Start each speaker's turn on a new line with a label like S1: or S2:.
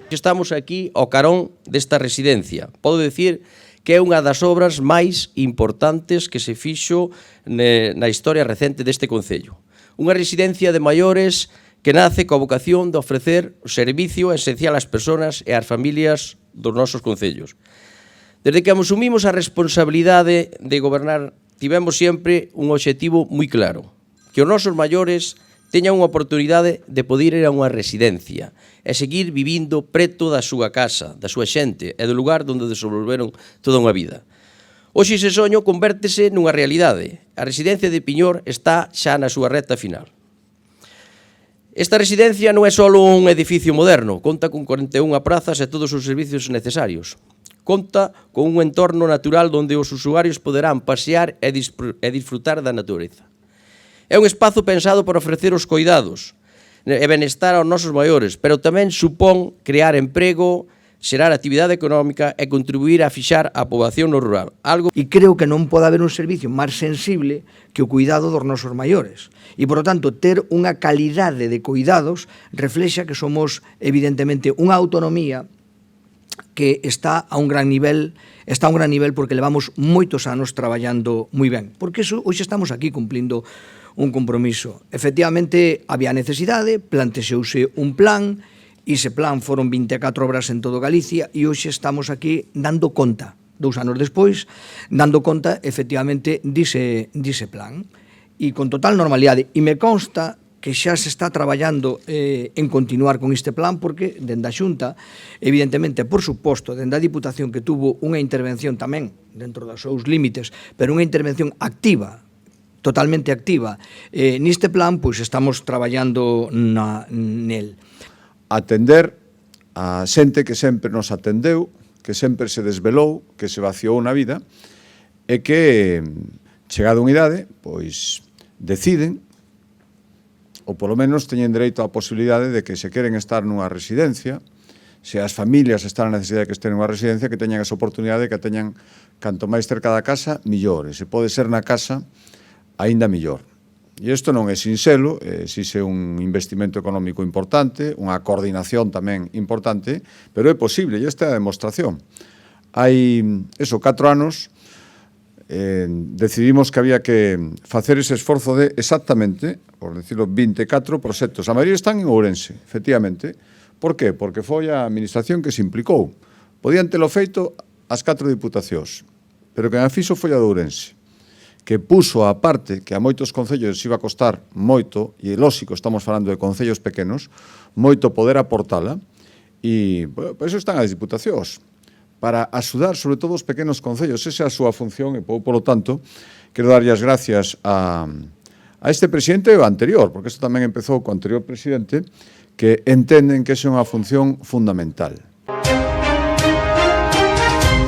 S1: Estamos aquí ao carón desta residencia. Podo dicir que é unha das obras máis importantes que se fixo na historia recente deste concello. Unha residencia de maiores que nace coa vocación de ofrecer o servicio esencial ás persoas e ás familias dos nosos concellos. Desde que asumimos a responsabilidade de gobernar, tivemos sempre un obxectivo moi claro, que os nosos maiores teñan unha oportunidade de poder ir a unha residencia e seguir vivindo preto da súa casa, da súa xente e do lugar onde desenvolveron toda unha vida. Hoxe ese soño convértese nunha realidade. A residencia de Piñor está xa na súa recta final. Esta residencia non é só un edificio moderno, conta con 41 prazas e todos os servicios necesarios. Conta con un entorno natural onde os usuarios poderán pasear e disfrutar da natureza. É un espazo pensado para ofrecer os coidados e benestar aos nosos maiores, pero tamén supón crear emprego, xerar actividade económica e contribuir a fixar a poboación no rural.
S2: E creo que non pode haber un servicio máis sensible que o cuidado dos nosos maiores. E, por lo tanto, ter unha calidade de cuidados reflexa que somos, evidentemente, unha autonomía que está a un gran nivel porque levamos moitos anos traballando moi ben. Porque hoxe estamos aquí cumplindo un compromiso. Efectivamente, había necesidade, plantexouse un plan, e ese plan foron 24 obras en todo Galicia, e hoxe estamos aquí dando conta, 2 anos despois, dando conta, efectivamente, dise plan. E con total normalidade. E me consta que xa se está traballando en continuar con este plan, porque dende a Xunta, evidentemente, por suposto, dende a Diputación, que tuvo unha intervención tamén, dentro dos seus límites, pero unha intervención activa, totalmente activa, neste plan, pois estamos traballando nel.
S3: Atender a xente que sempre nos atendeu, que sempre se desvelou, que se vaciou na vida, e que, chegada unha idade, pois deciden, ou polo menos teñen dereito á posibilidade de que se queren estar nunha residencia, se as familias están na necesidade de que estén nunha residencia, que teñan esa oportunidade, que teñan canto máis cerca da casa, millor. E se pode ser na casa, aínda millor. E isto non é sinxelo, exixe un investimento económico importante, unha coordinación tamén importante, pero é posible, e esta é a demostración. Hai, 4 anos, decidimos que había que facer ese esforzo de exactamente, por decirlo, 24 proxectos. A maioría están en Ourense, efectivamente. Por qué? Porque foi a administración que se implicou. Podían telo feito as 4 diputacións, pero quen a fixo foi a de Ourense, que puso a parte que a moitos concellos iba a costar moito, e lógico, estamos falando de concellos pequenos, moito poder aportala, e por iso están as diputacións, para axudar sobre todo os pequenos concellos. Esa é a súa función, e polo tanto, quero darlle as gracias a este presidente e o anterior, porque isto tamén empezou co anterior presidente, que entenden que esa é unha función fundamental.